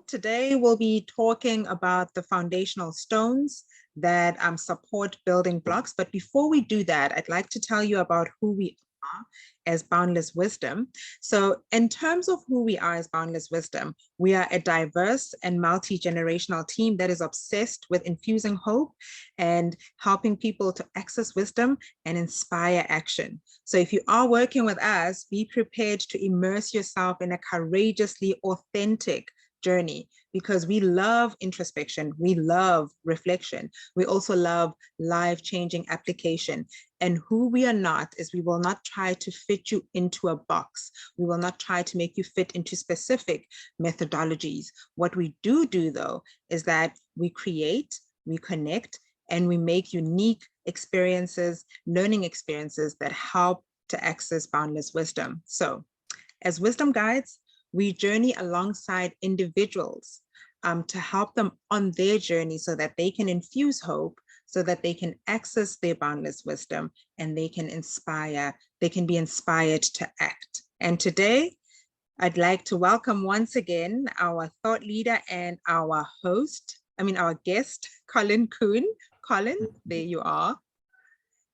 today we'll be talking about the foundational stones that support building blocks. But before we do that, I'd like to tell you about who we are as Boundless Wisdom. So in terms of who we are as Boundless Wisdom, we are a diverse and multi-generational team that is obsessed with infusing hope and helping people to access wisdom and inspire action. So if you are working with us, be prepared to immerse yourself in a courageously authentic journey, because we love introspection, we love reflection, we also love life-changing application. And who we are not is we will not try to fit you into a box. We will not try to make you fit into specific methodologies. What we do though is that we create, we connect, and we make unique experiences, learning experiences that help to access boundless wisdom. So as wisdom guides, we journey alongside individuals to help them on their journey so that they can infuse hope, so that they can access their boundless wisdom and they can be inspired to act. And today, I'd like to welcome once again our thought leader and our guest, Colin Kuhn. Colin, there you are.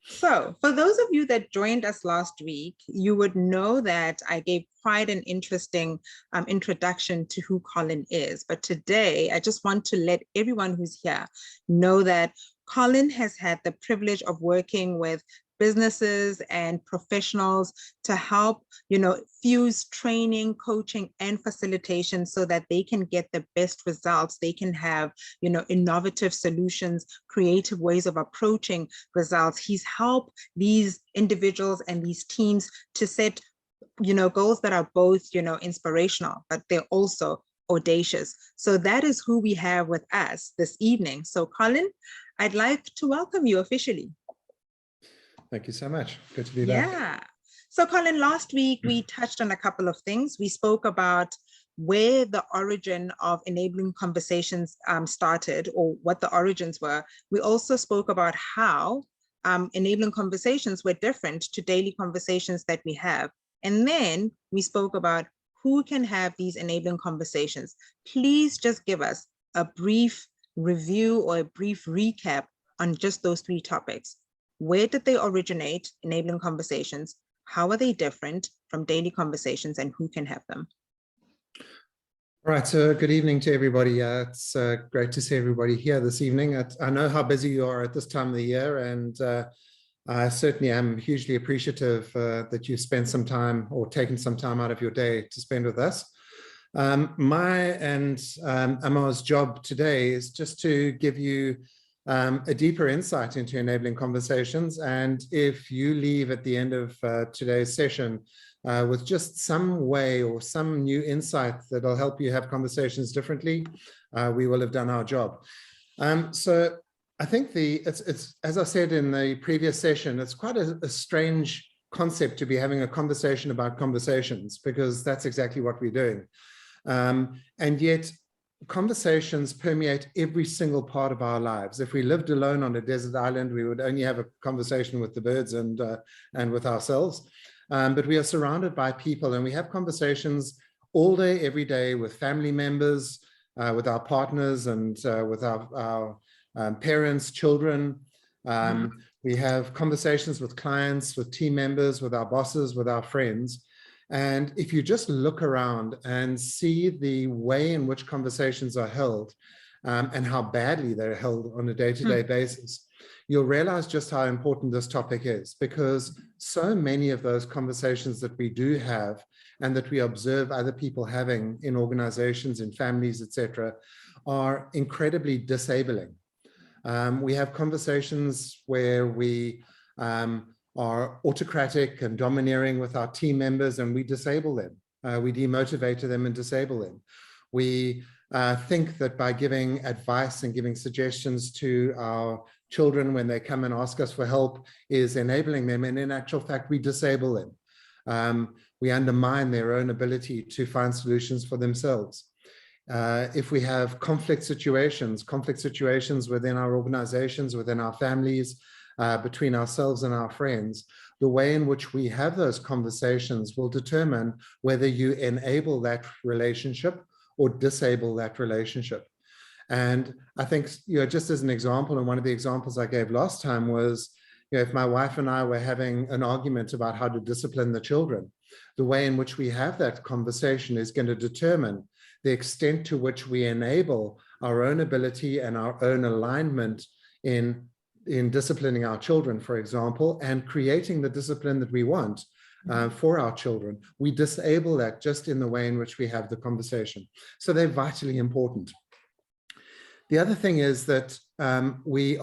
So for those of you that joined us last week, you would know that I gave quite an interesting introduction to who Colin is. But today, I just want to let everyone who's here know that Colin has had the privilege of working with businesses and professionals to help, fuse training, coaching, and facilitation so that they can get the best results. They can have, innovative solutions, creative ways of approaching results. He's helped these individuals and these teams to set, goals that are both, inspirational, but they're also audacious. So that is who we have with us this evening. So Colin, I'd like to welcome you officially. Thank you so much. Good to be back. Yeah. So Colin, last week we touched on a couple of things. We spoke about where the origin of enabling conversations started, or what the origins were. We also spoke about how enabling conversations were different to daily conversations that we have. And then we spoke about who can have these enabling conversations. Please just give us a brief review or a brief recap on just those three topics. Where did they originate, enabling conversations? How are they different from daily conversations, and who can have them? All right, so good evening to everybody. It's great to see everybody here this evening. I know how busy you are at this time of the year, and I certainly am hugely appreciative that you spent some time or taken some time out of your day to spend with us. My and Amar's job today is just to give you a deeper insight into enabling conversations. And if you leave at the end of today's session with just some way or some new insight that'll help you have conversations differently, we will have done our job. So I think it's as I said in the previous session, it's quite a strange concept to be having a conversation about conversations, because that's exactly what we're doing. And yet conversations permeate every single part of our lives. If we lived alone on a desert island, we would only have a conversation with the birds and with ourselves. But we are surrounded by people, and we have conversations all day, every day, with family members, with our partners, and with our parents, children. We have conversations with clients, with team members, with our bosses, with our friends. And if you just look around and see the way in which conversations are held and how badly they're held on a day-to-day basis, you'll realize just how important this topic is, because so many of those conversations that we do have and that we observe other people having in organizations, in families, etc., are incredibly disabling. We have conversations where we are autocratic and domineering with our team members, and we disable them. We demotivate them and disable them. We think that by giving advice and giving suggestions to our children when they come and ask us for help is enabling them, and in actual fact, we disable them. We undermine their own ability to find solutions for themselves. If we have conflict situations within our organizations, within our families, between ourselves and our friends, the way in which we have those conversations will determine whether you enable that relationship or disable that relationship. And I think, just as an example, and one of the examples I gave last time was, if my wife and I were having an argument about how to discipline the children, the way in which we have that conversation is going to determine the extent to which we enable our own ability and our own alignment in disciplining our children, for example, and creating the discipline that we want for our children. We disable that just in the way in which we have the conversation. So they're vitally important. The other thing is that we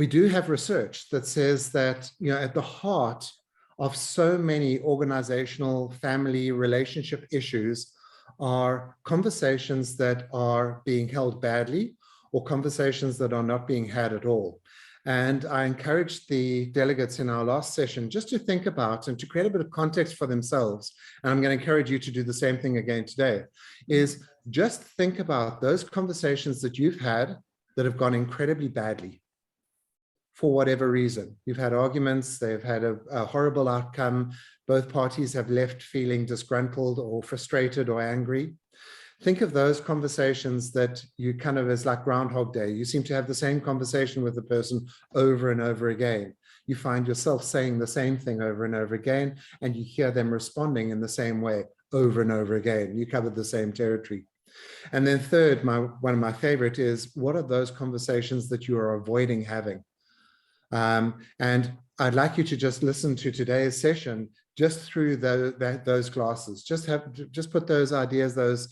do have research that says that, at the heart of so many organizational, family, relationship issues are conversations that are being held badly or conversations that are not being had at all. And I encouraged the delegates in our last session just to think about and to create a bit of context for themselves. And I'm going to encourage you to do the same thing again today, is just think about those conversations that you've had that have gone incredibly badly for whatever reason. You've had arguments, they've had a horrible outcome. Both parties have left feeling disgruntled or frustrated or angry. Think of those conversations that you kind of, as like Groundhog Day, you seem to have the same conversation with the person over and over again. You find yourself saying the same thing over and over again, and you hear them responding in the same way over and over again. You covered the same territory. And then third, one of my favorite is, what are those conversations that you are avoiding having? And I'd like you to just listen to today's session just through those glasses. Just put those ideas, those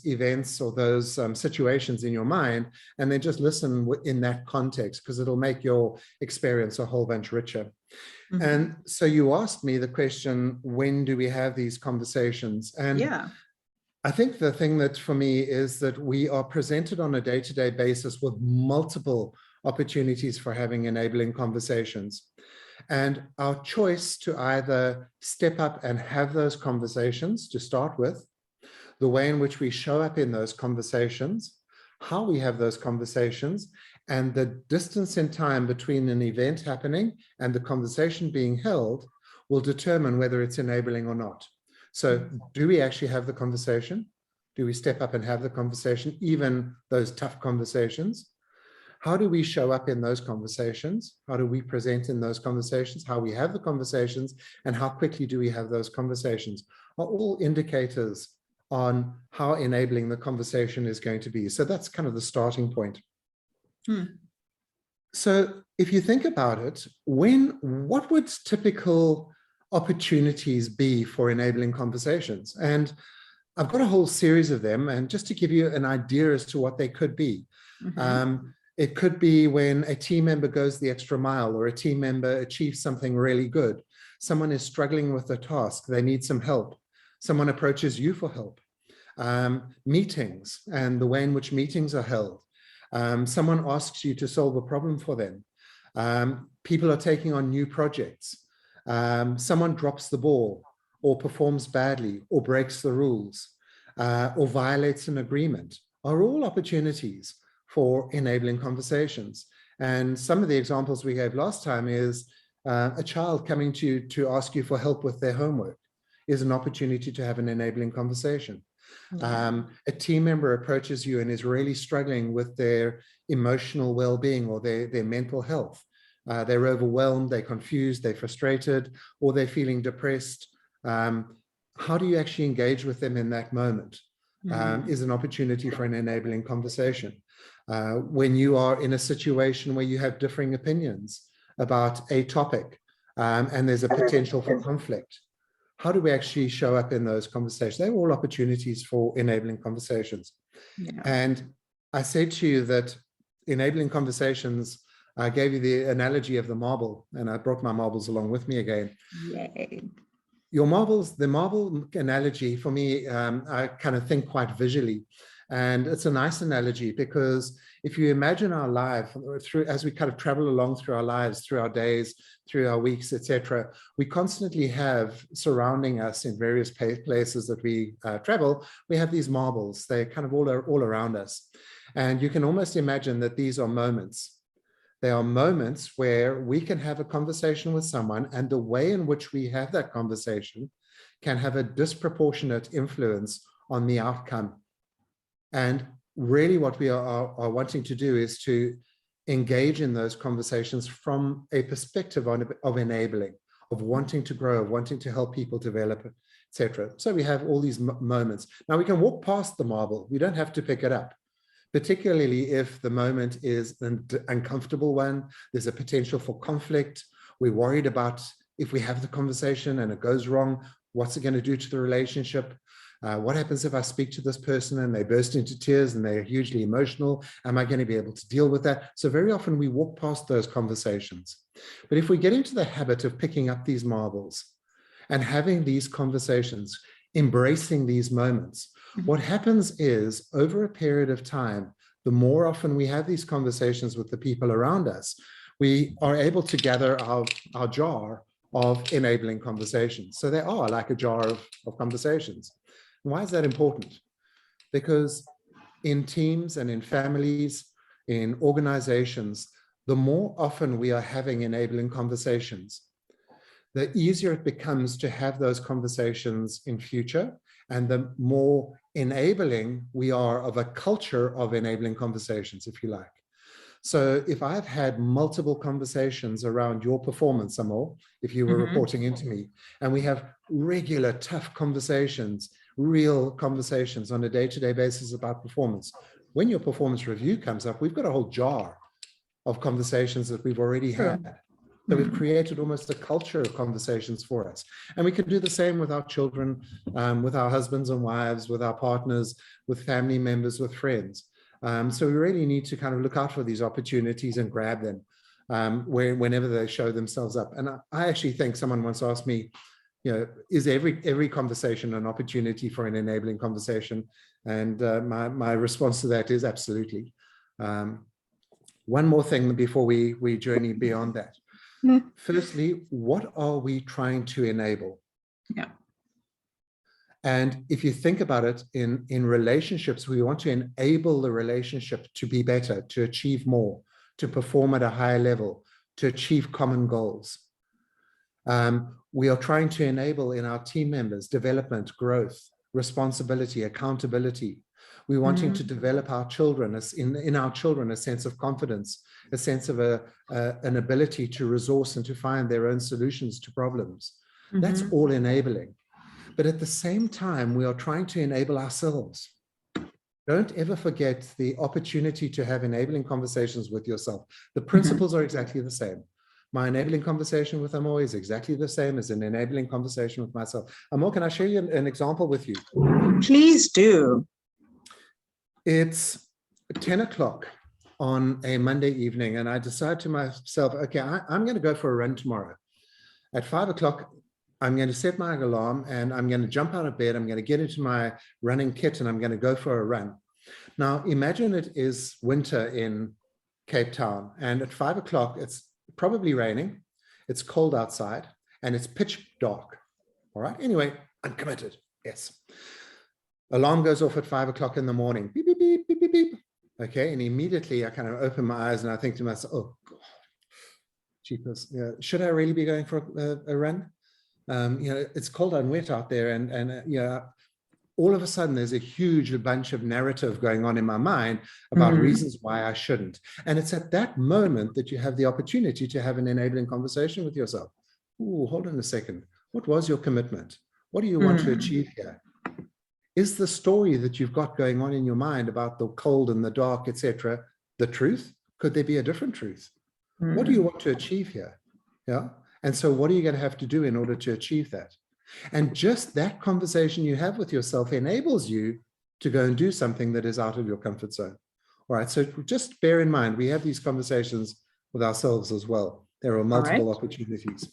events or those situations in your mind, and then just listen in that context, because it'll make your experience a whole bunch richer. Mm-hmm. And so you asked me the question, when do we have these conversations? And yeah, I think the thing that for me is that we are presented on a day-to-day basis with multiple opportunities for having enabling conversations. And our choice to either step up and have those conversations to start with, the way in which we show up in those conversations, how we have those conversations, and the distance in time between an event happening and the conversation being held will determine whether it's enabling or not. So do we actually have the conversation? Do we step up and have the conversation, even those tough conversations? How do we show up in those conversations? How do we present in those conversations? How we have the conversations, and how quickly do we have those conversations are all indicators on how enabling the conversation is going to be. So that's kind of the starting point. So if you think about it, what would typical opportunities be for enabling conversations? And I've got a whole series of them, and just to give you an idea as to what they could be. It could be when a team member goes the extra mile, or a team member achieves something really good. Someone is struggling with a task, they need some help. Someone approaches you for help. Meetings and the way in which meetings are held. Someone asks you to solve a problem for them. People are taking on new projects. Someone drops the ball or performs badly or breaks the rules or violates an agreement, are all opportunities for enabling conversations. And some of the examples we gave last time is a child coming to ask you for help with their homework is an opportunity to have an enabling conversation. A team member approaches you and is really struggling with their emotional well-being or their mental health. They're overwhelmed, they're confused, they're frustrated, or they're feeling depressed. How do you actually engage with them in that moment? Is an opportunity for an enabling conversation. When you are in a situation where you have differing opinions about a topic and there's a potential for conflict, how do we actually show up in those conversations? They're all opportunities for enabling conversations. Yeah. And I said to you that enabling conversations, I gave you the analogy of the marble, and I brought my marbles along with me again. Yay. The marble analogy for me, I kind of think quite visually. And it's a nice analogy because if you imagine our life as we kind of travel along through our lives, through our days, through our weeks, etc., we constantly have surrounding us in various places that we travel, we have these marbles. They're kind of all around us. And you can almost imagine that these are moments. They are moments where we can have a conversation with someone, and the way in which we have that conversation can have a disproportionate influence on the outcome. And really what we are wanting to do is to engage in those conversations from a perspective of enabling, of wanting to grow, of wanting to help people develop, etc. So we have all these moments. Now we can walk past the marble. We don't have to pick it up, particularly if the moment is an uncomfortable one. There's a potential for conflict. We're worried about if we have the conversation and it goes wrong, what's it going to do to the relationship? What happens if I speak to this person and they burst into tears and they're hugely emotional? Am I going to be able to deal with that? So very often we walk past those conversations. But if we get into the habit of picking up these marbles and having these conversations, embracing these moments, what happens is over a period of time, the more often we have these conversations with the people around us, we are able to gather our jar of enabling conversations. So they are like a jar of conversations. And why is that important? Because in teams and in families, in organizations, the more often we are having enabling conversations, the easier it becomes to have those conversations in future, and the more enabling we are of a culture of enabling conversations, if you like. So if I've had multiple conversations around your performance, Amol, if you were reporting into me, and we have regular tough conversations, real conversations on a day-to-day basis about performance, when your performance review comes up, we've got a whole jar of conversations that we've already had. So we've created almost a culture of conversations for us. And we can do the same with our children, with our husbands and wives, with our partners, with family members, with friends. So we really need to kind of look out for these opportunities and grab them whenever they show themselves up. And I actually think someone once asked me, you know, is every conversation an opportunity for an enabling conversation? And my response to that is absolutely. One more thing before we journey beyond that. Firstly, what are we trying to enable? Yeah. And if you think about it, in relationships, we want to enable the relationship to be better, to achieve more, to perform at a higher level, to achieve common goals. We are trying to enable in our team members development, growth, responsibility, accountability. We're wanting to develop our children, in our children, a sense of confidence, a sense of an ability to resource and to find their own solutions to problems. That's all enabling. But at the same time, we are trying to enable ourselves. Don't ever forget the opportunity to have enabling conversations with yourself. The principles are exactly the same. My enabling conversation with Amor is exactly the same as an enabling conversation with myself. Amor, can I share you an example with you? Please do. It's 10 o'clock on a Monday evening, and I decide to myself, okay, I'm going to go for a run tomorrow. At 5 o'clock, I'm going to set my alarm and I'm going to jump out of bed. I'm going to get into my running kit and I'm going to go for a run. Now, imagine it is winter in Cape Town, and at 5 o'clock, it's probably raining, it's cold outside, and it's pitch dark. All right. Anyway, I'm committed. Yes. Alarm goes off at 5 o'clock in the morning. Beep, beep, beep, beep, beep, beep. Okay. And immediately I kind of open my eyes and I think to myself, oh, God, jeepers, should I really be going for a run? It's cold and wet out there. And all of a sudden there's a huge bunch of narrative going on in my mind about reasons why I shouldn't. And it's at that moment that you have the opportunity to have an enabling conversation with yourself. Ooh, hold on a second. What was your commitment? What do you want to achieve here? Is the story that you've got going on in your mind about the cold and the dark, etc., the truth? Could there be a different truth? What do you want to achieve here? Yeah. And so what are you going to have to do in order to achieve that? And just that conversation you have with yourself enables you to go and do something that is out of your comfort zone. All right. So just bear in mind, we have these conversations with ourselves as well. There are multiple opportunities.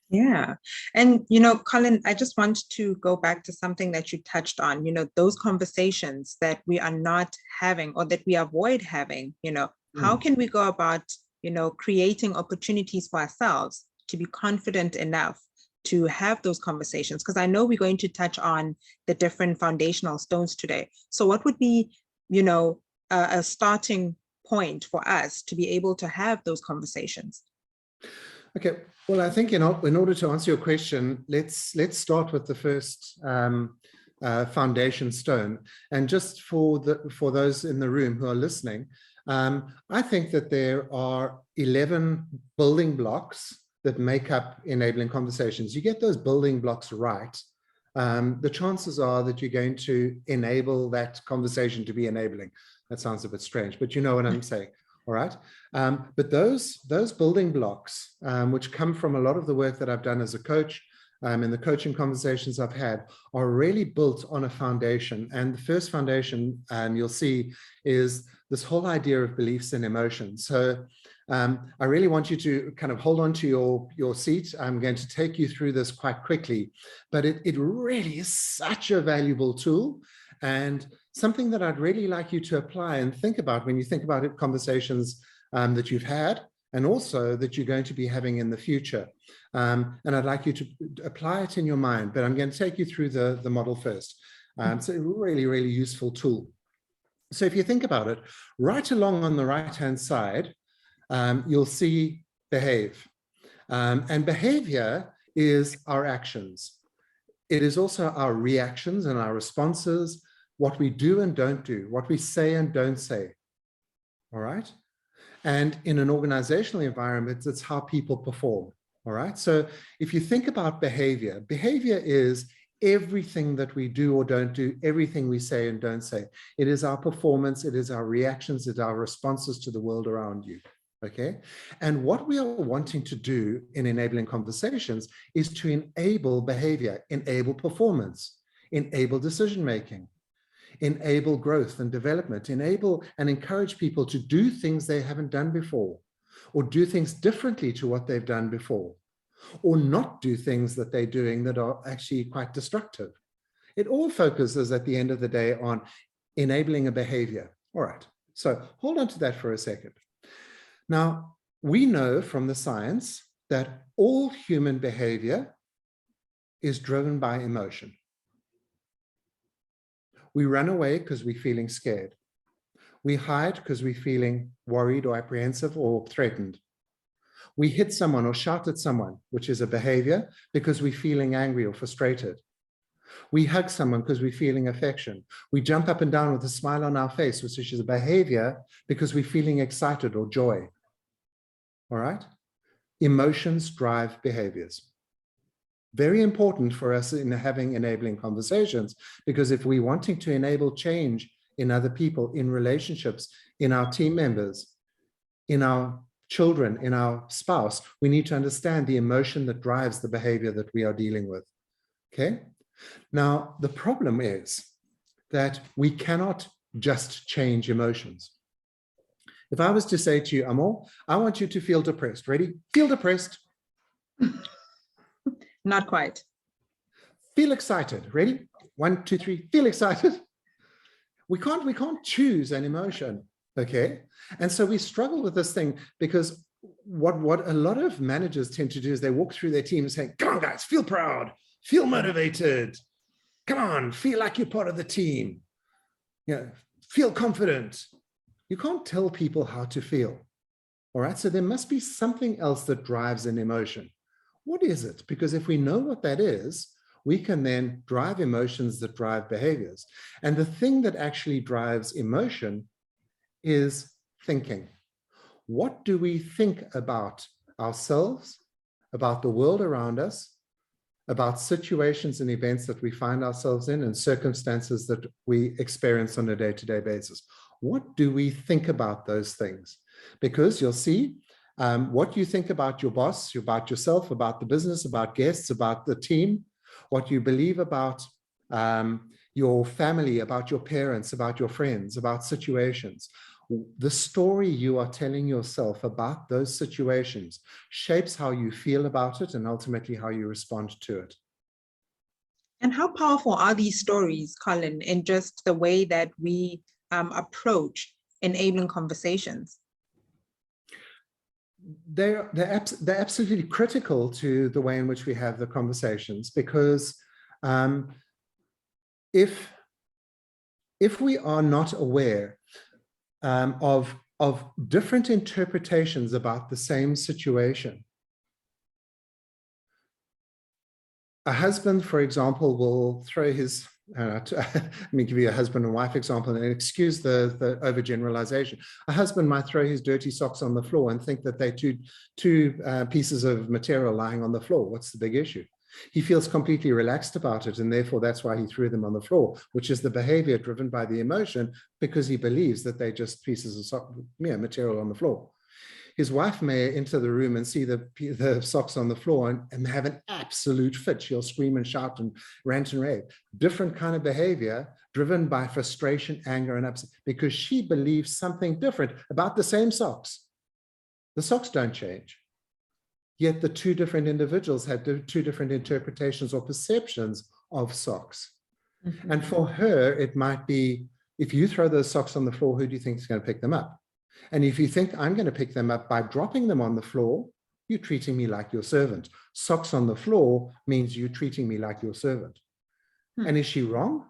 Yeah. And, Colin, I just want to go back to something that you touched on, those conversations that we are not having or that we avoid having, how can we go about, creating opportunities for ourselves to be confident enough to have those conversations? Because I know we're going to touch on the different foundational stones today. So what would be, a starting point for us to be able to have those conversations? Okay, well, I think in order to answer your question, let's start with the foundation stone. And just for those in the room who are listening, I think that there are 11 building blocks that make up enabling conversations. You get those building blocks right, the chances are that you're going to enable that conversation to be enabling. That sounds a bit strange, but you know what I'm saying. All right. But those building blocks, which come from a lot of the work that I've done as a coach, and the coaching conversations I've had, are really built on a foundation. And the first foundation, you'll see, is this whole idea of beliefs and emotions. So I really want you to kind of hold on to your seat. I'm going to take you through this quite quickly, but it really is such a valuable tool, and something that I'd really like you to apply and think about when you think about it, conversations that you've had, and also that you're going to be having in the future. And I'd like you to apply it in your mind, but I'm going to take you through the model first. It's a really, really useful tool. So if you think about it, right along on the right-hand side, you'll see behave. And behavior is our actions. It is also our reactions and our responses, what we do and don't do, what we say and don't say. All right. And in an organizational environment, it's how people perform. All right. So if you think about behavior, behavior is everything that we do or don't do, everything we say and don't say. It is our performance, it is our reactions, it is our responses to the world around you. Okay. And what we are wanting to do in enabling conversations is to enable behavior, enable performance, enable decision-making, enable growth and development, enable and encourage people to do things they haven't done before, or do things differently to what they've done before, or not do things that they're doing that are actually quite destructive. It all focuses at the end of the day on enabling a behavior. All right. So hold on to that for a second. Now, we know from the science that all human behavior is driven by emotion. We run away because we're feeling scared. We hide because we're feeling worried or apprehensive or threatened. We hit someone or shout at someone, which is a behavior, because we're feeling angry or frustrated. We hug someone because we're feeling affection. We jump up and down with a smile on our face, which is a behavior because we're feeling excited or joy. All right? Emotions drive behaviors. Very important for us in having enabling conversations, because if we're wanting to enable change in other people, in relationships, in our team members, in our children, in our spouse, we need to understand the emotion that drives the behavior that we are dealing with. Okay? Now, the problem is that we cannot just change emotions. If I was to say to you, Amor, I want you to feel depressed. Ready? Feel depressed. Not quite. Feel excited. Ready? 1, 2, 3. Feel excited. We can't choose an emotion. Okay. And so we struggle with this thing, because what a lot of managers tend to do is they walk through their team saying, come on, guys, feel proud, feel motivated. Come on, feel like you're part of the team. You know, feel confident. You can't tell people how to feel. All right. So there must be something else that drives an emotion. What is it? Because if we know what that is, we can then drive emotions that drive behaviors. And the thing that actually drives emotion is thinking. What do we think about ourselves, about the world around us, about situations and events that we find ourselves in, and circumstances that we experience on a day-to-day basis? What do we think about those things? Because you'll see, what you think about your boss, about yourself, about the business, about guests, about the team, what you believe about your family, about your parents, about your friends, about situations. The story you are telling yourself about those situations shapes how you feel about it and ultimately how you respond to it. And how powerful are these stories, Colin, in just the way that we approach enabling conversations? They're absolutely critical to the way in which we have the conversations, because if we are not aware of different interpretations about the same situation, a husband, for example, will throw his let me give you a husband and wife example and excuse the overgeneralization. A husband might throw his dirty socks on the floor and think that they're two pieces of material lying on the floor. What's the big issue? He feels completely relaxed about it, and therefore that's why he threw them on the floor, which is the behavior driven by the emotion, because he believes that they're just pieces of material on the floor. His wife may enter the room and see the socks on the floor and have an absolute fit. She'll scream and shout and rant and rave. Different kind of behavior driven by frustration, anger, and upset, because she believes something different about the same socks. The socks don't change. Yet the two different individuals have two different interpretations or perceptions of socks. Mm-hmm. And for her, it might be, if you throw those socks on the floor, who do you think is going to pick them up? And if you think I'm going to pick them up by dropping them on the floor, you're treating me like your servant. Socks on the floor means you're treating me like your servant. Hmm. And is she wrong?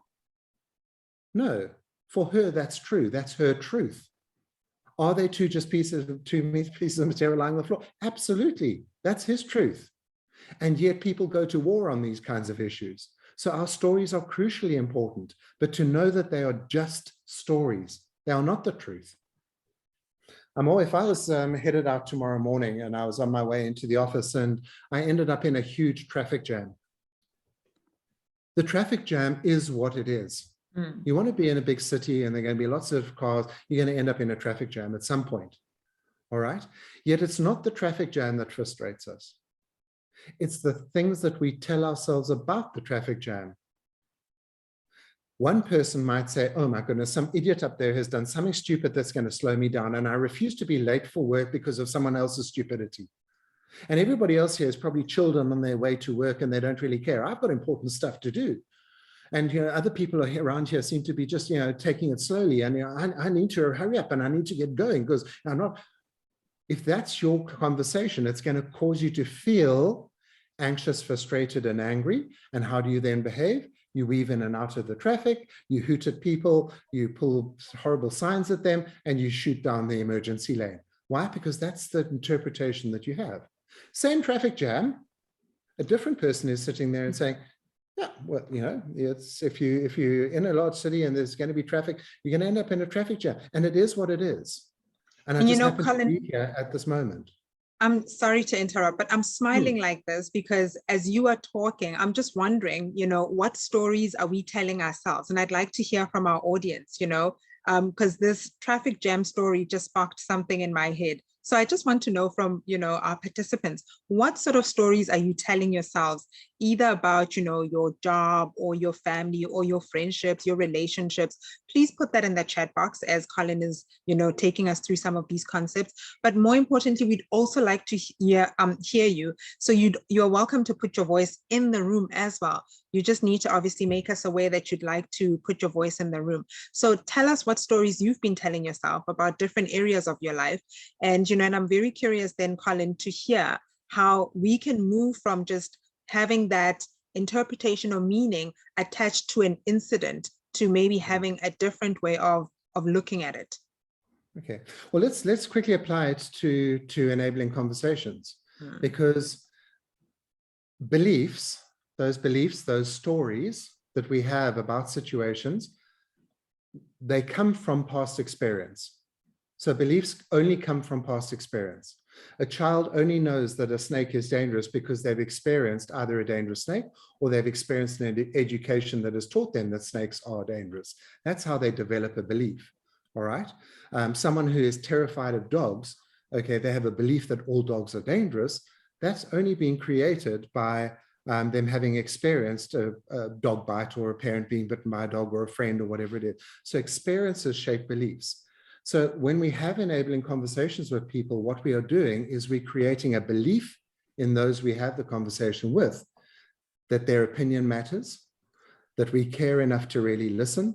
No. For her, that's true. That's her truth. Are they two pieces of material lying on the floor? Absolutely. That's his truth. And yet people go to war on these kinds of issues. So our stories are crucially important, but to know that they are just stories, they are not the truth. If I was headed out tomorrow morning and I was on my way into the office and I ended up in a huge traffic jam. The traffic jam is what it is. Mm. You want to be in a big city and there are going to be lots of cars, you're going to end up in a traffic jam at some point. All right. Yet it's not the traffic jam that frustrates us. It's the things that we tell ourselves about the traffic jam. One person might say, oh my goodness, some idiot up there has done something stupid that's going to slow me down, and I refuse to be late for work because of someone else's stupidity. And everybody else here is probably chilled on their way to work and they don't really care. I've got important stuff to do. And other people around here seem to be just taking it slowly. And I need to hurry up and I need to get going because I'm not. If that's your conversation, it's going to cause you to feel anxious, frustrated, and angry. And how do you then behave? You weave in and out of the traffic, you hoot at people, you pull horrible signs at them, and you shoot down the emergency lane. Why? Because that's the interpretation that you have. Same traffic jam, a different person is sitting there and saying, yeah, well, it's if you're in a large city and there's going to be traffic, you're going to end up in a traffic jam. And it is what it is. And I just happen Colin, to be here at this moment. I'm sorry to interrupt, but I'm smiling like this because as you are talking, I'm just wondering, what stories are we telling ourselves? And I'd like to hear from our audience, because this traffic jam story just sparked something in my head. So I just want to know from, our participants, what sort of stories are you telling yourselves, either about, your job or your family or your friendships, your relationships? Please put that in the chat box as Colin is, taking us through some of these concepts. But more importantly, we'd also like to hear you. So you're welcome to put your voice in the room as well. You just need to obviously make us aware that you'd like to put your voice in the room. So tell us what stories you've been telling yourself about different areas of your life. And, and I'm very curious then, Colin, to hear how we can move from just having that interpretation or meaning attached to an incident to maybe having a different way of looking at it. Okay, well, let's quickly apply it to enabling conversations, because those stories that we have about situations, they come from past experience. So beliefs only come from past experience. A child only knows that a snake is dangerous because they've experienced either a dangerous snake or they've experienced an education that has taught them that snakes are dangerous. That's how they develop a belief, all right? Someone who is terrified of dogs, okay, they have a belief that all dogs are dangerous. That's only being created by them having experienced a dog bite or a parent being bitten by a dog or a friend or whatever it is. So experiences shape beliefs. So when we have enabling conversations with people, what we are doing is we're creating a belief in those we have the conversation with, that their opinion matters, that we care enough to really listen,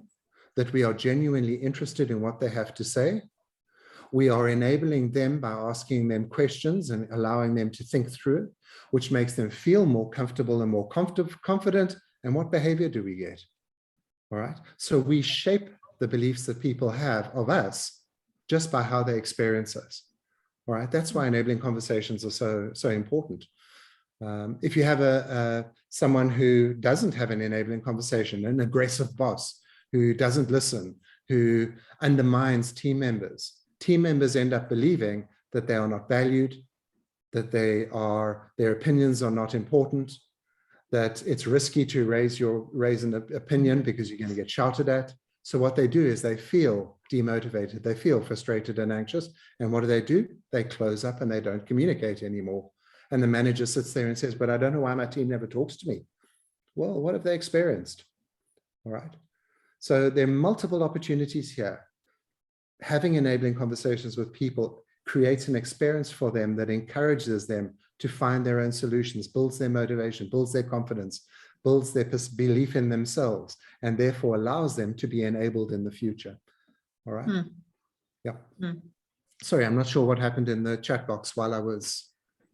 that we are genuinely interested in what they have to say. We are enabling them by asking them questions and allowing them to think through it, which makes them feel more comfortable and more confident. And what behavior do we get? All right. So we shape the beliefs that people have of us just by how they experience us. All right. That's why enabling conversations are so important. If you have someone who doesn't have an enabling conversation, an aggressive boss who doesn't listen, who undermines team members. Team members end up believing that they are not valued, that their opinions are not important, that it's risky to raise an opinion because you're going to get shouted at. So what they do is they feel demotivated, they feel frustrated and anxious. And what do? They close up and they don't communicate anymore. And the manager sits there and says, but I don't know why my team never talks to me. Well, what have they experienced? All right. So there are multiple opportunities here. Having enabling conversations with people creates an experience for them that encourages them to find their own solutions, builds their motivation, builds their confidence, builds their belief in themselves, and therefore allows them to be enabled in the future. All right. Yeah. Sorry, I'm not sure what happened in the chat box while I was.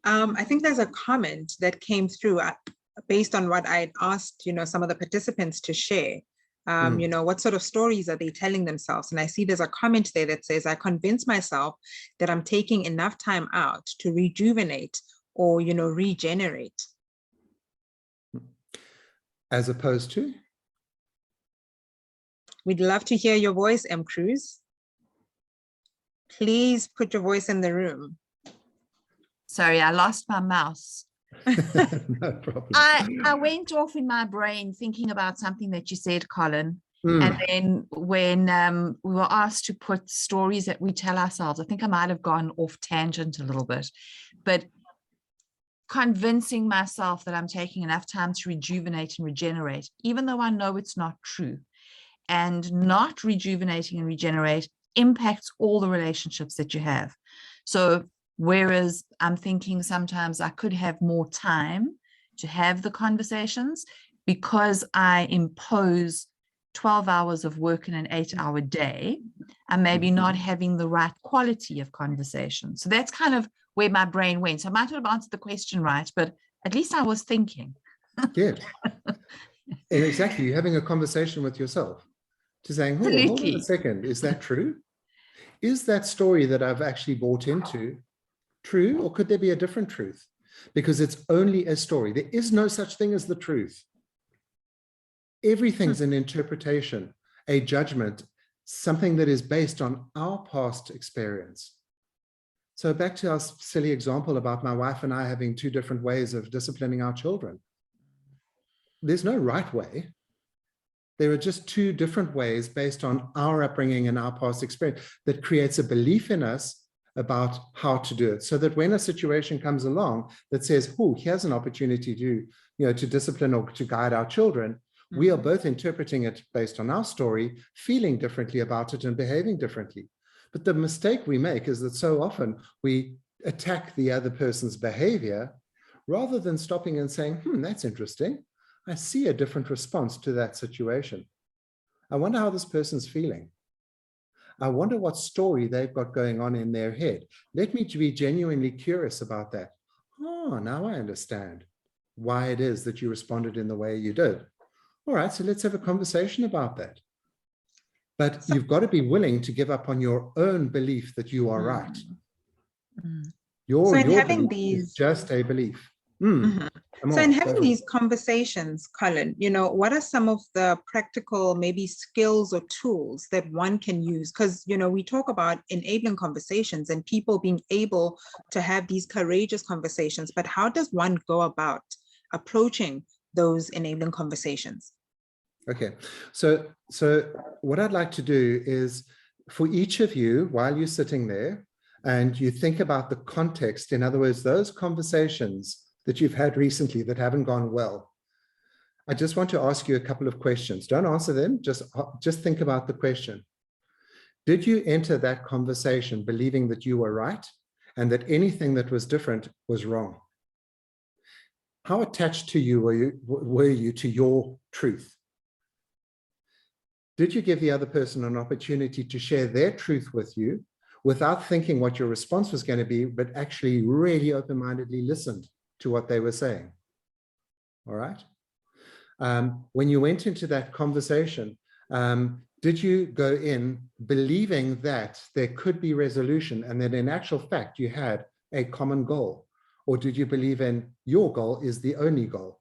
I think there's a comment that came through based on what I'd asked, some of the participants to share. What sort of stories are they telling themselves? And I see there's a comment there that says, I convince myself that I'm taking enough time out to rejuvenate or, regenerate. As opposed to? We'd love to hear your voice, M. Cruz. Please put your voice in the room. Sorry, I lost my mouse. No problem. I went off in my brain thinking about something that you said, Colin. And then when we were asked to put stories that we tell ourselves, I think I might have gone off tangent a little bit, but convincing myself that I'm taking enough time to rejuvenate and regenerate, even though I know it's not true. And not rejuvenating and regenerate impacts all the relationships that you have. So whereas I'm thinking sometimes I could have more time to have the conversations, because I impose 12 hours of work in an 8-hour day, I'm maybe not having the right quality of conversation. So that's kind of where my brain went. So I might have answered the question right, but at least I was thinking. Good. And exactly, you're having a conversation with yourself to saying, oh, hold on a second, is that true? Is that story that I've actually bought into true, or could there be a different truth? Because it's only a story. There is no such thing as the truth. Everything's an interpretation, a judgment, something that is based on our past experience. So back to our silly example about my wife and I having two different ways of disciplining our children. There's no right way. There are just two different ways based on our upbringing and our past experience that creates a belief in us about how to do it, so that when a situation comes along that says, oh, here's an opportunity to discipline or to guide our children, we are both interpreting it based on our story, feeling differently about it and behaving differently. But the mistake we make is that so often we attack the other person's behavior rather than stopping and saying, that's interesting. I see a different response to that situation. I wonder how this person's feeling. I wonder what story they've got going on in their head. Let me be genuinely curious about that. Oh, now I understand why it is that you responded in the way you did. All right, so let's have a conversation about that. But you've got to be willing to give up on your own belief that you are right. Your belief is just a belief. So in having these conversations, Colin, what are some of the practical, maybe skills or tools that one can use? Because, we talk about enabling conversations and people being able to have these courageous conversations, but how does one go about approaching those enabling conversations? Okay, so what I'd like to do is for each of you, while you're sitting there and you think about the context, in other words, those conversations that you've had recently that haven't gone well, I just want to ask you a couple of questions. Don't answer them, just think about the question. Did you enter that conversation believing that you were right and that anything that was different was wrong? How attached to you were you to your truth? Did you give the other person an opportunity to share their truth with you without thinking what your response was going to be, but actually really open-mindedly listened to what they were saying? All right. When you went into that conversation, did you go in believing that there could be resolution and that in actual fact you had a common goal? Or did you believe in your goal is the only goal?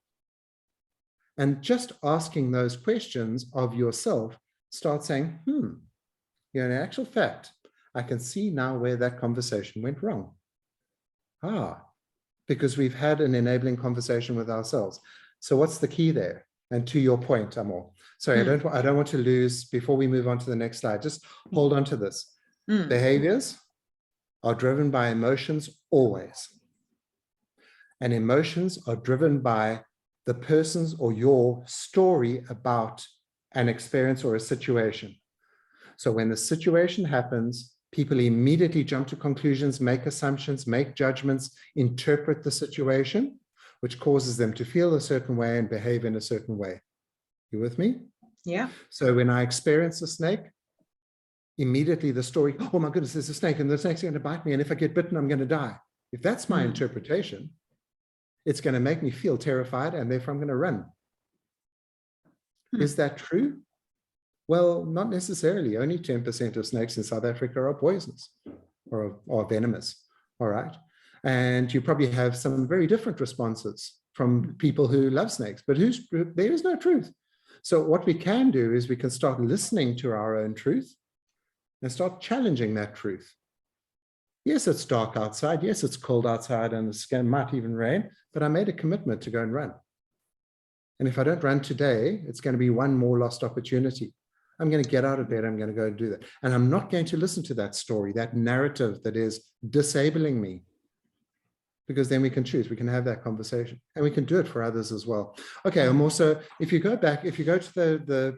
And just asking those questions of yourself, start saying, in actual fact, I can see now where that conversation went wrong. Because we've had an enabling conversation with ourselves. So what's the key there? And to your point, Amor, sorry, I don't want to lose, before we move on to the next slide, just hold on to this. Behaviors are driven by emotions always. And emotions are driven by the person's or your story about an experience or a situation. So when the situation happens, people immediately jump to conclusions, make assumptions, make judgments, interpret the situation, which causes them to feel a certain way and behave in a certain way. You with me? Yeah. So when I experience a snake, immediately the story, oh my goodness, there's a snake and the snake's going to bite me. And if I get bitten, I'm going to die. If that's my interpretation, it's going to make me feel terrified and therefore I'm going to run. Is that true? Well, not necessarily. Only 10% of snakes in South Africa are poisonous or venomous. All right. And you probably have some very different responses from people who love snakes, but there is no truth. So what we can do is we can start listening to our own truth and start challenging that truth. Yes, it's dark outside. Yes, it's cold outside and it might even rain, but I made a commitment to go and run. And if I don't run today, it's going to be one more lost opportunity. I'm going to get out of bed. I'm going to go and do that. And I'm not going to listen to that story, that narrative that is disabling me, because then we can choose. We can have that conversation and we can do it for others as well. Okay. I'm also, if you go back, if you go to the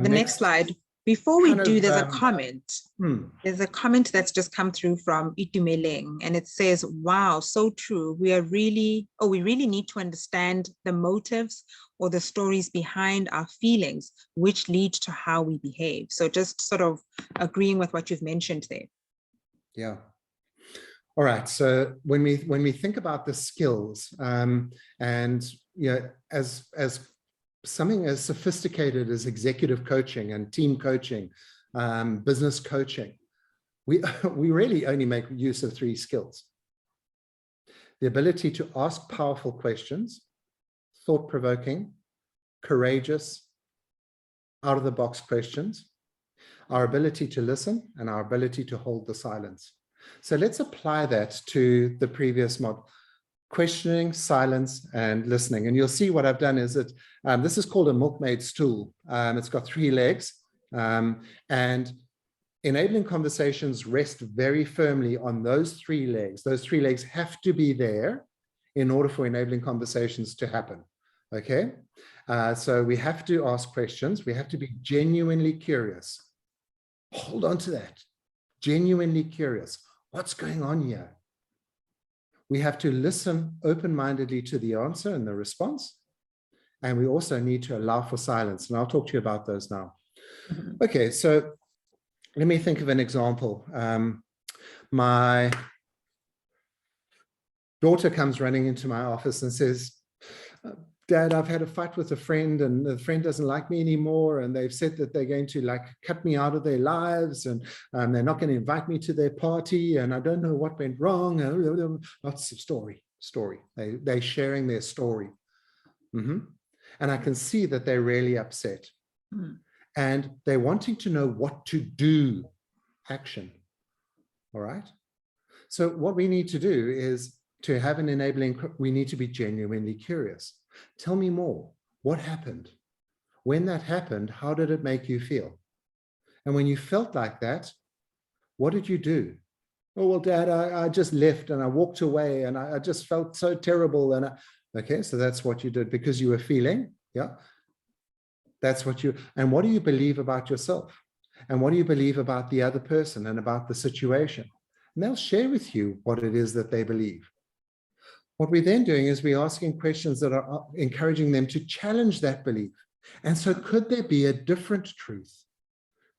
next slide, before we do, there's a comment. There's a comment that's just come through from Itumeleng, and it says, wow, so true. We really need to understand the motives or the stories behind our feelings, which lead to how we behave. So just sort of agreeing with what you've mentioned there. Yeah. All right. So when we think about the skills, and as something as sophisticated as executive coaching and team coaching, business coaching, we really only make use of 3 skills. The ability to ask powerful questions, thought-provoking, courageous, out-of-the-box questions, our ability to listen, and our ability to hold the silence. So let's apply that to the previous model. Questioning, silence, and listening. And you'll see what I've done is that this is called a milkmaid stool. It's got 3 legs, and enabling conversations rest very firmly on those 3 legs. Those 3 legs have to be there in order for enabling conversations to happen. Okay, so we have to ask questions. We have to be genuinely curious. Hold on to that. Genuinely curious. What's going on here? We have to listen open-mindedly to the answer and the response. And we also need to allow for silence. And I'll talk to you about those now. Okay, so let me think of an example. My daughter comes running into my office and says, Dad, I've had a fight with a friend and the friend doesn't like me anymore. And they've said that they're going to cut me out of their lives and they're not going to invite me to their party. And I don't know what went wrong. Lots of story. They're sharing their story. And I can see that they're really upset. And they're wanting to know what to do. Action. All right. So what we need to do is to have an enabling, we need to be genuinely curious. Tell me more. What happened? When that happened, how did it make you feel? And when you felt like that, what did you do? Oh, well, Dad, I just left and I walked away and I just felt so terrible. And okay, so that's what you did because you were feeling. Yeah. That's what and what do you believe about yourself? And what do you believe about the other person and about the situation? And they'll share with you what it is that they believe. What we're then doing is we're asking questions that are encouraging them to challenge that belief. And so could there be a different truth?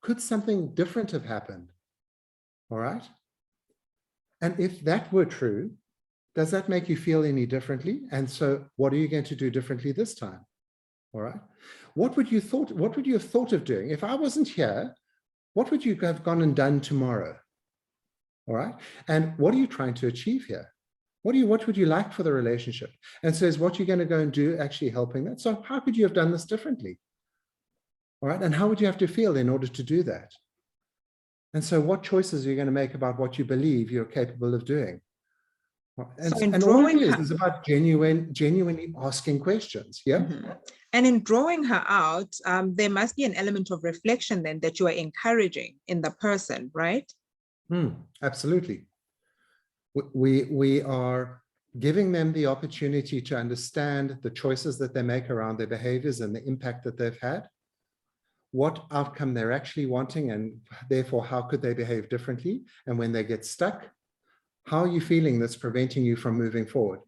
Could something different have happened? All right. And if that were true, does that make you feel any differently? And so what are you going to do differently this time? All right. What would you have thought of doing? If I wasn't here, what would you have gone and done tomorrow? All right. And what are you trying to achieve here? What would you like for the relationship? And so is what you're going to go and do actually helping that? So how could you have done this differently? All right. And how would you have to feel in order to do that? And so what choices are you going to make about what you believe you're capable of doing? And, So in and all it drawing is about genuinely asking questions. Yeah. Mm-hmm. And in drawing her out, there must be an element of reflection then that you are encouraging in the person, right? Absolutely. We are giving them the opportunity to understand the choices that they make around their behaviors and the impact that they've had, what outcome they're actually wanting, and therefore how could they behave differently. And when they get stuck, how are you feeling that's preventing you from moving forward?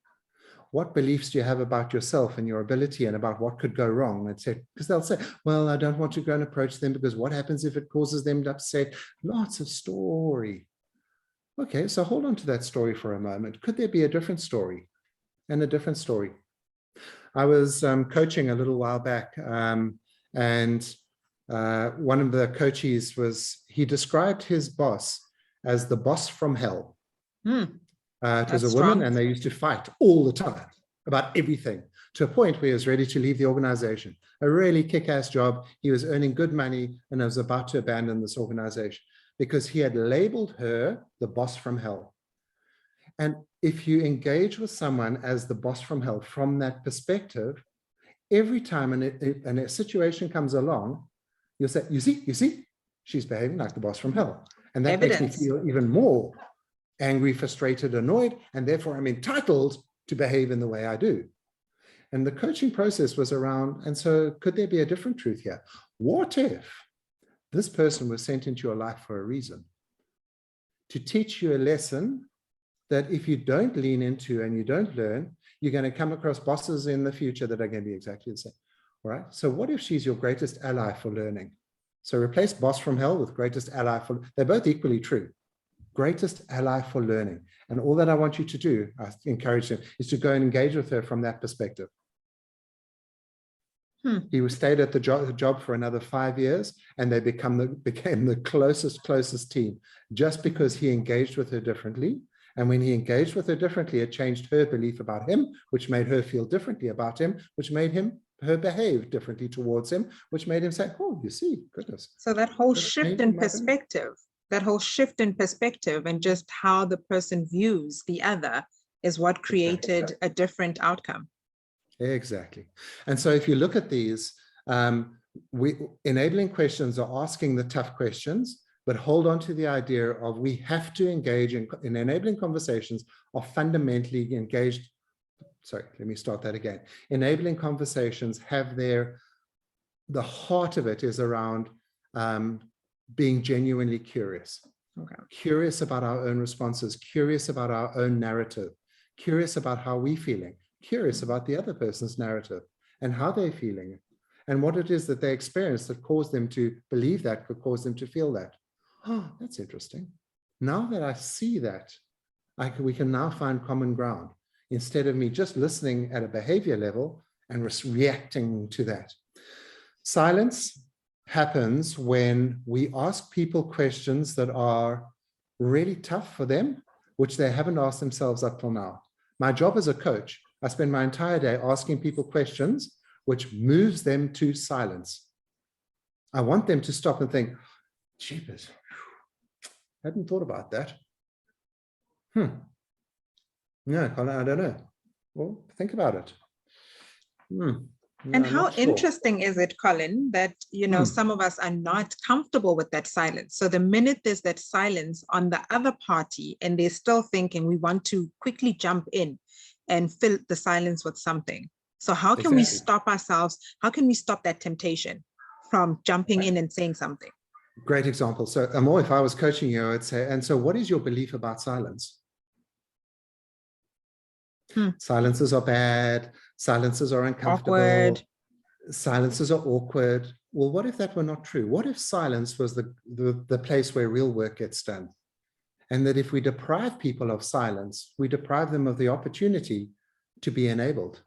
What beliefs do you have about yourself and your ability and about what could go wrong? Because they'll say, well, I don't want to go and approach them because what happens if it causes them to upset? Lots of story. Okay, so hold on to that story for a moment. Could there be a different story and a different story? I was coaching a little while back, and one of the coaches he described his boss as the boss from hell. It was a woman, and they used to fight all the time about everything, to a point where he was ready to leave the organization. A really kick-ass job. He was earning good money and was about to abandon this organization because he had labeled her the boss from hell. And if you engage with someone as the boss from hell from that perspective, every time a situation comes along, you'll say, you see, she's behaving like the boss from hell. And that makes me feel even more angry, frustrated, annoyed, and therefore I'm entitled to behave in the way I do. And the coaching process was around, and so could there be a different truth here? What if this person was sent into your life for a reason? To teach you a lesson that if you don't lean into and you don't learn, you're going to come across bosses in the future that are going to be exactly the same. All right. So what if she's your greatest ally for learning? So replace boss from hell with greatest ally for, they're both equally true. Greatest ally for learning. And all that I want you to do, I encourage them, is to go and engage with her from that perspective. He stayed at the job for another 5 years, and they became the closest team, just because he engaged with her differently. And when he engaged with her differently, it changed her belief about him, which made her feel differently about him, which made her behave differently towards him, which made him say, oh, you see, goodness. So that whole shift in perspective, and just how the person views the other is what created a different outcome. Exactly. And so if you look at these, enabling questions are asking the tough questions, but hold on to the idea of we have to engage in enabling conversations are fundamentally engaged. Sorry, let me start that again. Enabling conversations have the heart of it is around being genuinely curious. Okay. Curious about our own responses, curious about our own narrative, curious about how we're feeling, curious about the other person's narrative and how they're feeling and what it is that they experience that caused them to believe that, could cause them to feel that. Oh, that's interesting. Now that I see that, we can now find common ground instead of me just listening at a behavior level and reacting to that. Silence happens when we ask people questions that are really tough for them, which they haven't asked themselves up till now. My job as a coach, I spend my entire day asking people questions which moves them to silence. I want them to stop and think, jeepers, hadn't thought about that. No, Colin, I don't know. Well, think about it. No, and how interesting is it, Colin, that, some of us are not comfortable with that silence. So the minute there's that silence on the other party and they're still thinking, we want to quickly jump in and fill the silence with something. So how can we stop ourselves? How can we stop that temptation from jumping in and saying something? Great example. So Amor, if I was coaching you, I would say, and so what is your belief about silence? Silences are bad. Silences are uncomfortable. Awkward. Silences are awkward. Well, what if that were not true? What if silence was the place where real work gets done? And that if we deprive people of silence, we deprive them of the opportunity to be enabled,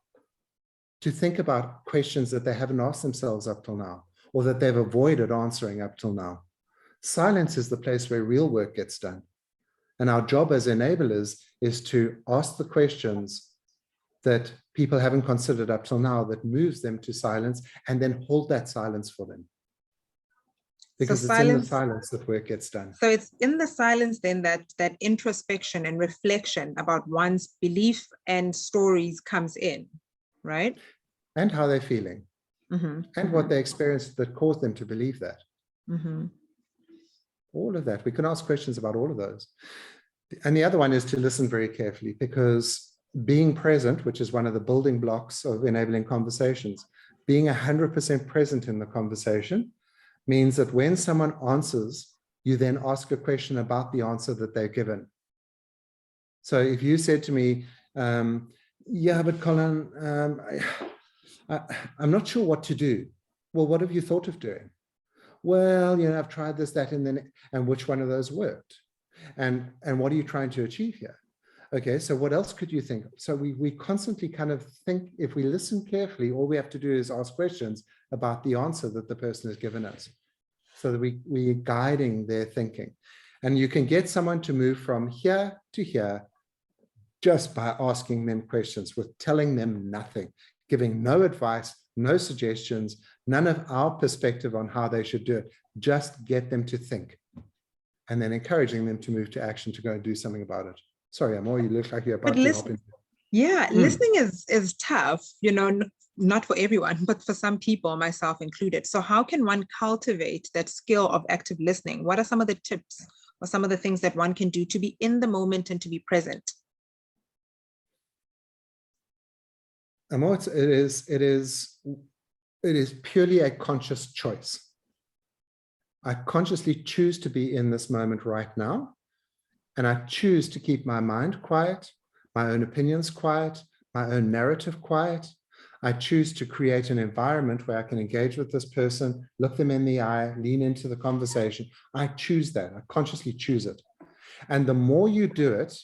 to think about questions that they haven't asked themselves up till now, or that they've avoided answering up till now. Silence is the place where real work gets done. And our job as enablers is to ask the questions that people haven't considered up till now that moves them to silence, and then hold that silence for them. Because it's in the silence that work gets done. So it's in the silence then that introspection and reflection about one's belief and stories comes in, right? And how they're feeling. And what they experienced that caused them to believe that. All of that. We can ask questions about all of those. And the other one is to listen very carefully, because being present, which is one of the building blocks of enabling conversations, being 100% present in the conversation means that when someone answers, you then ask a question about the answer that they've given. So if you said to me, yeah, but Colin, I'm not sure what to do. Well, what have you thought of doing? Well, you know, I've tried this, that, and which one of those worked? And what are you trying to achieve here? Okay, so what else could you think of? So we constantly kind of think, if we listen carefully, all we have to do is ask questions about the answer that the person has given us, so that we're guiding their thinking. And you can get someone to move from here to here just by asking them questions, with telling them nothing, giving no advice, no suggestions, none of our perspective on how they should do it. Just get them to think, and then encouraging them to move to action to go and do something about it. Sorry, Amor, you look like you're about to hop in. Yeah, listening is tough, you know, not for everyone, but for some people, myself included. So how can one cultivate that skill of active listening? What are some of the tips or some of the things that one can do to be in the moment and to be present? Amor, it is purely a conscious choice. I consciously choose to be in this moment right now. And I choose to keep my mind quiet, my own opinions quiet, my own narrative quiet. I choose to create an environment where I can engage with this person, look them in the eye, lean into the conversation. I choose that. I consciously choose it. And the more you do it,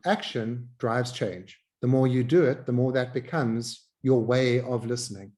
action drives change. The more you do it, the more that becomes your way of listening.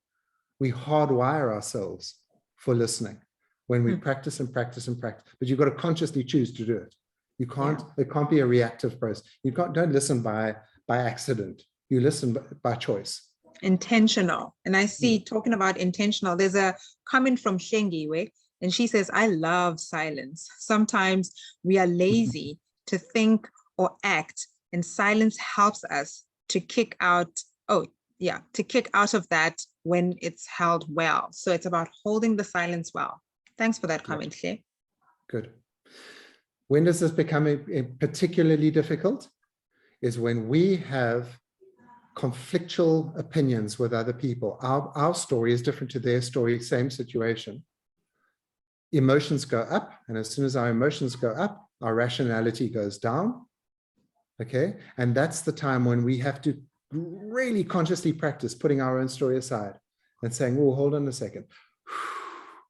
We hardwire ourselves for listening when we practice and practice and practice, but you've got to consciously choose to do it. You can't, it can't be a reactive process. You don't listen by accident. You listen by choice. Intentional. And I see, talking about intentional, there's a comment from Shengi, and she says, I love silence. Sometimes we are lazy to think or act, and silence helps us to kick out, to kick out of that when it's held well. So it's about holding the silence well. Thanks for that comment, Claire. Good. When does this become particularly difficult? Is when we have conflictual opinions with other people. Our story is different to their story, same situation. Emotions go up, and as soon as our emotions go up, our rationality goes down. Okay, and that's the time when we have to really consciously practice putting our own story aside and saying, oh, hold on a second.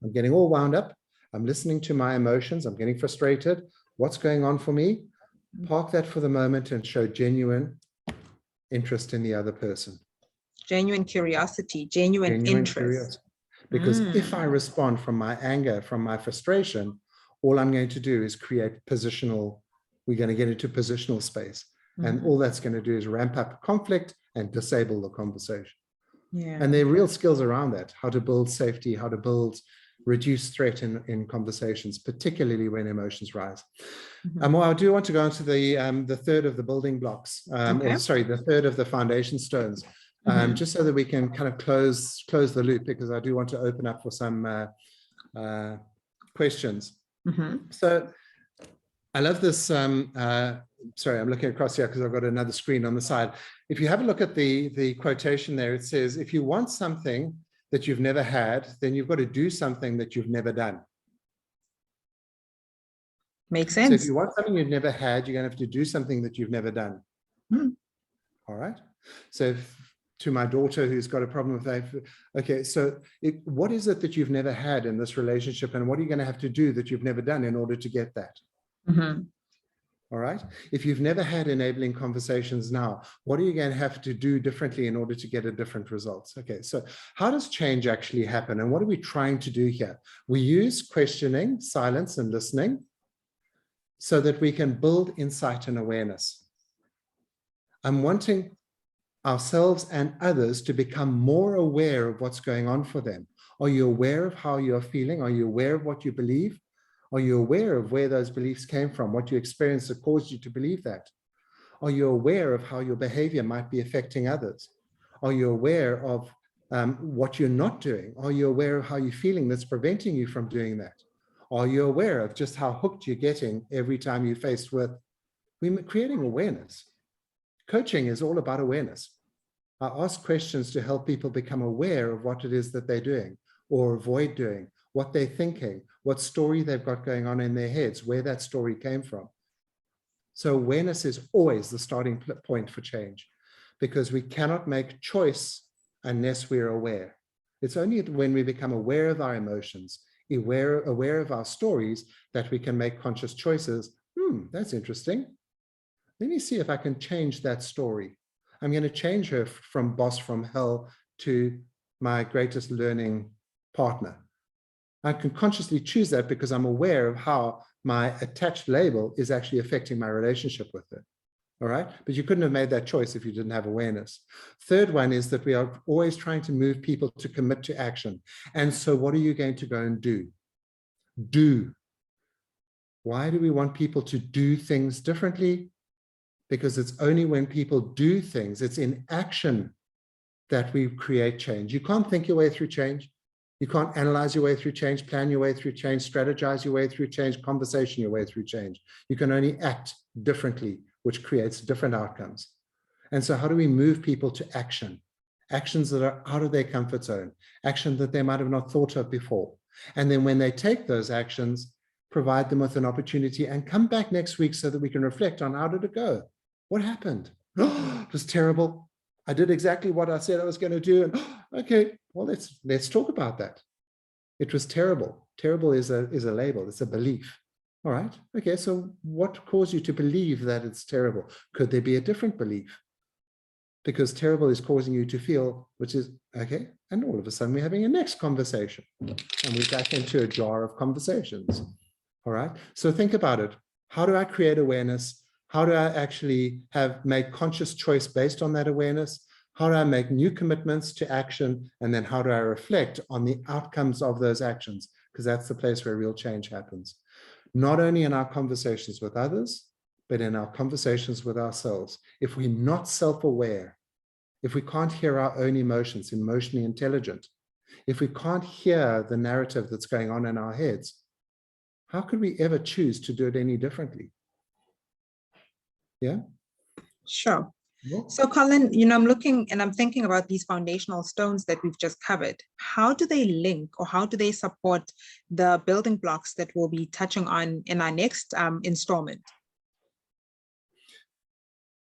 I'm getting all wound up. I'm listening to my emotions. I'm getting frustrated. What's going on for me? Park that for the moment and show genuine interest in the other person. Genuine curiosity, genuine interest. Curiosity. Because if I respond from my anger, from my frustration, all I'm going to do is create positional, we're going to get into positional space. And all that's going to do is ramp up conflict and disable the conversation. Yeah. And there are real skills around that, how to build safety, how to build reduce threat in conversations, particularly when emotions rise. Well, I do want to go into the third of the building blocks, or sorry, the third of the foundation stones, just so that we can kind of close the loop, because I do want to open up for some questions. So I love this. Sorry, I'm looking across here because I've got another screen on the side. If you have a look at the quotation there, it says, if you want something that you've never had, then you've got to do something that you've never done. Makes sense. So if you want something you've never had, you're going to have to do something that you've never done. All right. So to my daughter who's got a problem with that, okay, so what is it that you've never had in this relationship, and what are you going to have to do that you've never done in order to get that? All right. If you've never had enabling conversations now, what are you going to have to do differently in order to get a different result? Okay. So how does change actually happen? And what are we trying to do here? We use questioning, silence, and listening so that we can build insight and awareness. I'm wanting ourselves and others to become more aware of what's going on for them. Are you aware of how you're feeling? Are you aware of what you believe? Are you aware of where those beliefs came from, what you experienced that caused you to believe that? Are you aware of how your behavior might be affecting others? Are you aware of what you're not doing? Are you aware of how you're feeling that's preventing you from doing that? Are you aware of just how hooked you're getting every time you're faced with creating awareness? Coaching is all about awareness. I ask questions to help people become aware of what it is that they're doing or avoid doing, what they're thinking, what story they've got going on in their heads, where that story came from. So awareness is always the starting point for change, because we cannot make choice unless we're aware. It's only when we become aware of our emotions, aware of our stories, that we can make conscious choices. That's interesting. Let me see if I can change that story. I'm going to change her from boss from hell to my greatest learning partner. I can consciously choose that because I'm aware of how my attached label is actually affecting my relationship with her. All right. But you couldn't have made that choice if you didn't have awareness. Third one is that we are always trying to move people to commit to action. And so what are you going to go and do? Do. Why do we want people to do things differently? Because it's only when people do things, it's in action, that we create change. You can't think your way through change. You can't analyze your way through change, plan your way through change, strategize your way through change, conversation your way through change. You can only act differently, which creates different outcomes. And so how do we move people to action? Actions that are out of their comfort zone, action that they might have not thought of before. And then when they take those actions, provide them with an opportunity and come back next week so that we can reflect on how did it go? What happened? It was terrible. I did exactly what I said I was going to do. And okay, well, let's talk about that. It was terrible. Terrible is a label. It's a belief. All right. Okay. So what caused you to believe that it's terrible? Could there be a different belief? Because terrible is causing you to feel, which is okay. And all of a sudden we're having a next conversation and we're back into a jar of conversations. All right. So think about it. How do I create awareness? How do I actually make conscious choice based on that awareness? How do I make new commitments to action? And then how do I reflect on the outcomes of those actions? Because that's the place where real change happens. Not only in our conversations with others, but in our conversations with ourselves. If we're not self-aware, if we can't hear our own emotions, emotionally intelligent, if we can't hear the narrative that's going on in our heads, how could we ever choose to do it any differently? Yeah. Sure. Yeah. So Colin, I'm looking and I'm thinking about these foundational stones that we've just covered. How do they link or how do they support the building blocks that we'll be touching on in our next installment?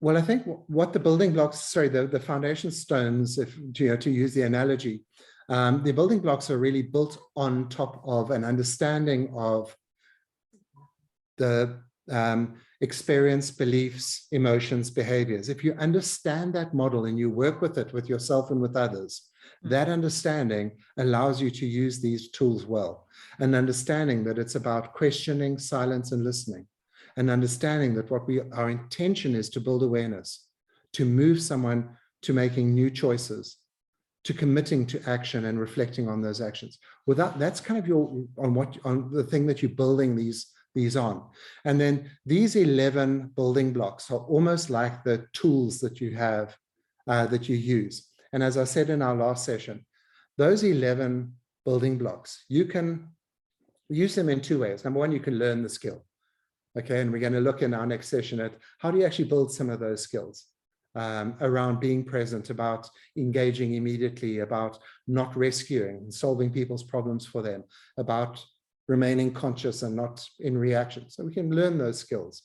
Well, I think what the building blocks, the foundation stones, if to use the analogy, the building blocks are really built on top of an understanding of the experience, beliefs, emotions, behaviors. If you understand that model and you work with it with yourself and with others, that understanding allows you to use these tools well. An understanding that it's about questioning, silence, and listening. An understanding that our intention is to build awareness, to move someone to making new choices, to committing to action and reflecting on those actions. That's kind of on the thing that you're building these on. And then these 11 building blocks are almost like the tools that you have, that you use. And as I said in our last session, those 11 building blocks, you can use them in two ways. Number one, you can learn the skill. Okay, and we're going to look in our next session at how do you actually build some of those skills around being present, about engaging immediately, about not rescuing, solving people's problems for them, about remaining conscious and not in reaction. So we can learn those skills.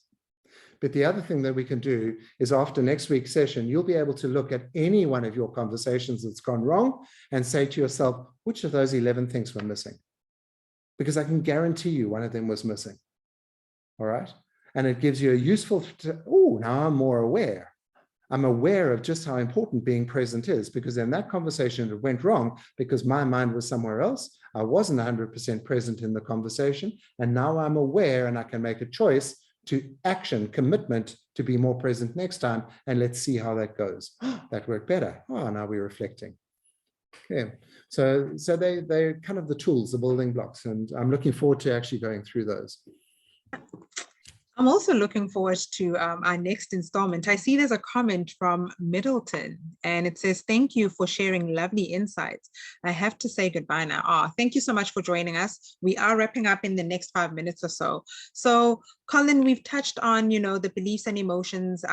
But the other thing that we can do is after next week's session, you'll be able to look at any one of your conversations that's gone wrong and say to yourself, which of those 11 things were missing? Because I can guarantee you one of them was missing. All right. And it gives you a useful, now I'm more aware. I'm aware of just how important being present is, because in that conversation, it went wrong because my mind was somewhere else. I wasn't 100% present in the conversation. And now I'm aware and I can make a choice to action, commitment to be more present next time, and let's see how that goes. That worked better. Oh, now we're reflecting. Okay, so they're kind of the tools, the building blocks, and I'm looking forward to actually going through those. I'm also looking forward to our next installment. I see there's a comment from Middleton, and it says, thank you for sharing lovely insights. I have to say goodbye now. Oh, thank you so much for joining us. We are wrapping up in the next 5 minutes or so. So, Colin, we've touched on, the beliefs and emotions,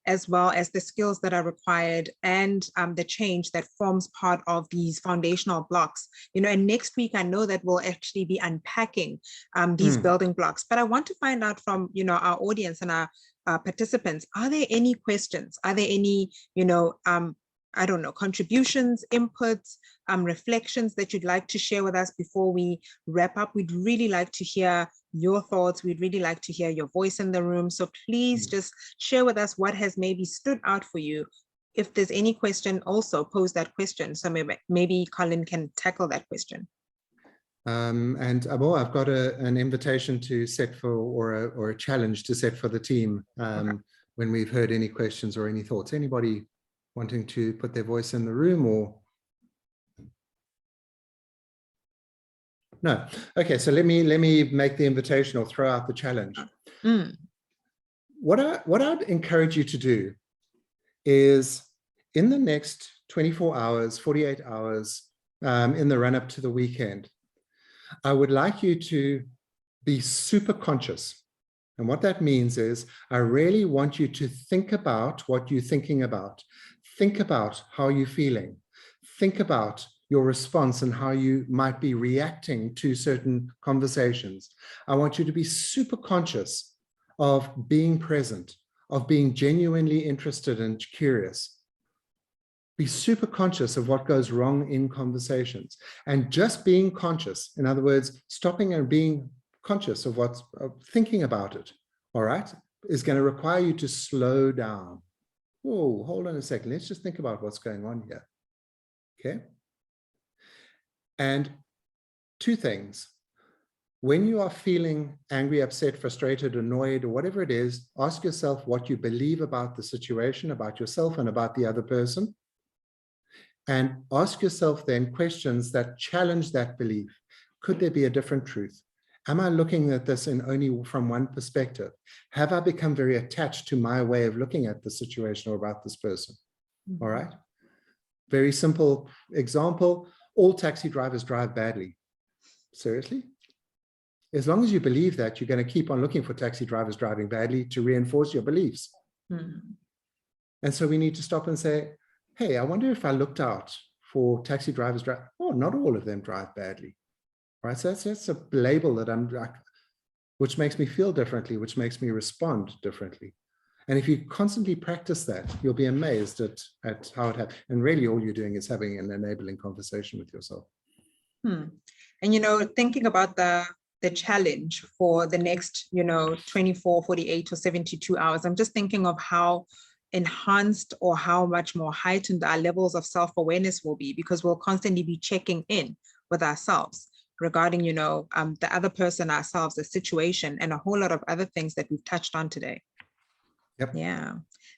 as well as the skills that are required and the change that forms part of these foundational blocks. And next week, I know that we'll actually be unpacking these building blocks. But I want to find out from, our audience and our participants, are there any questions? Are there any, I don't know, contributions, inputs, reflections that you'd like to share with us before we wrap up? We'd really like to hear your thoughts. We'd really like to hear your voice in the room. So please just share with us what has maybe stood out for you. If there's any question, also pose that question. So maybe Colin can tackle that question. And Abo, I've got an invitation to set for, or a challenge to set for the team when we've heard any questions or any thoughts. Anybody wanting to put their voice in the room or? No. Okay, so let me make the invitation or throw out the challenge. What I'd encourage you to do is in the next 24 hours, 48 hours, in the run up to the weekend, I would like you to be super conscious. And what that means is I really want you to think about what you're thinking about. Think about how you're feeling. Think about your response and how you might be reacting to certain conversations. I want you to be super conscious of being present, of being genuinely interested and curious. Be super conscious of what goes wrong in conversations, and just being conscious. In other words, stopping and being conscious of thinking about it, all right, is going to require you to slow down. Whoa, hold on a second. Let's just think about what's going on here. Okay. And two things. When you are feeling angry, upset, frustrated, annoyed, or whatever it is, ask yourself what you believe about the situation, about yourself, and about the other person. And ask yourself then questions that challenge that belief. Could there be a different truth? Am I looking at this in only from one perspective? Have I become very attached to my way of looking at the situation or about this person? All right. Very simple example. All taxi drivers drive badly. Seriously? As long as you believe that, you're going to keep on looking for taxi drivers driving badly to reinforce your beliefs. And so we need to stop and say, hey, I wonder if I looked out for taxi drivers. Oh, not all of them drive badly. Right? So that's a label that which makes me feel differently, which makes me respond differently. And if you constantly practice that, you'll be amazed at how it happens. And really all you're doing is having an enabling conversation with yourself. And, thinking about the challenge for the next, 24, 48 or 72 hours, I'm just thinking of how enhanced or how much more heightened our levels of self-awareness will be, because we'll constantly be checking in with ourselves regarding, the other person, ourselves, the situation, and a whole lot of other things that we've touched on today. Yep. Yeah.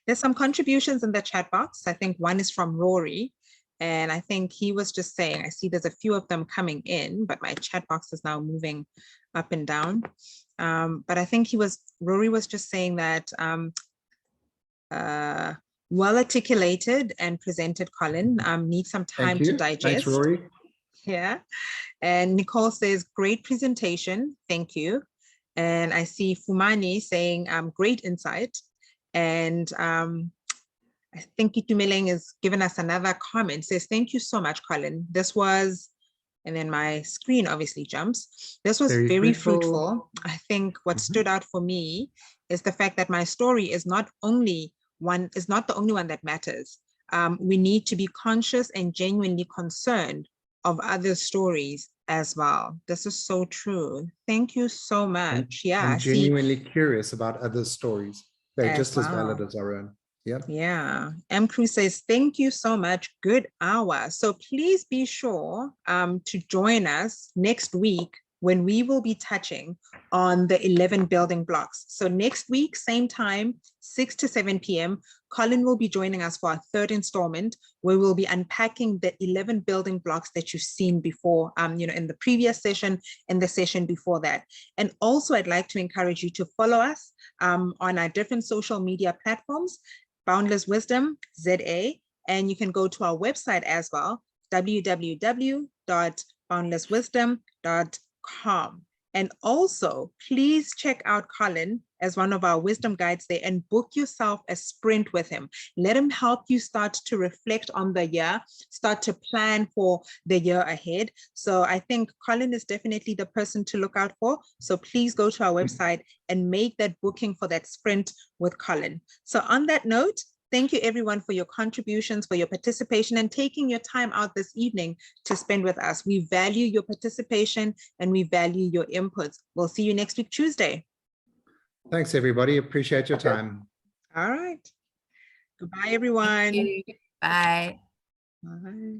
There's some contributions in the chat box. I think one is from Rory, and I think he was just saying, I see there's a few of them coming in, but my chat box is now moving up and down. But I think Rory was just saying that well articulated and presented, Colin, need some time to digest. Thanks, Rory. Yeah. And Nicole says, great presentation. Thank you. And I see Fumani saying, great insight. And I think Itumeleng has given us another comment, says, thank you so much, Colin. This was, and then my screen obviously jumps. This was very fruitful. I think what stood out for me is the fact that my story is not the only one that matters. We need to be conscious and genuinely concerned of other stories as well. This is so true. Thank you so much. And genuinely curious about other stories. They're just as valid as our own. Yep. Yeah. M. Cruz says, thank you so much. Good hour. So please be sure to join us next week when we will be touching on the 11 building blocks. So next week, same time, 6 to 7 p.m., Colin will be joining us for our third installment, where we'll be unpacking the 11 building blocks that you've seen before, in the previous session and the session before that. And also, I'd like to encourage you to follow us on our different social media platforms, Boundless Wisdom, ZA, and you can go to our website as well, www.boundlesswisdom.com. And also, please check out Colin as one of our wisdom guides there and book yourself a sprint with him. Let him help you start to reflect on the year, start to plan for the year ahead. So I think Colin is definitely the person to look out for. So please go to our website and make that booking for that sprint with Colin. So on that note, thank you everyone for your contributions, for your participation, and taking your time out this evening to spend with us. We value your participation and we value your inputs. We'll see you next week, Tuesday. Thanks, everybody. Appreciate your time. All right. Goodbye, everyone. Bye. Bye.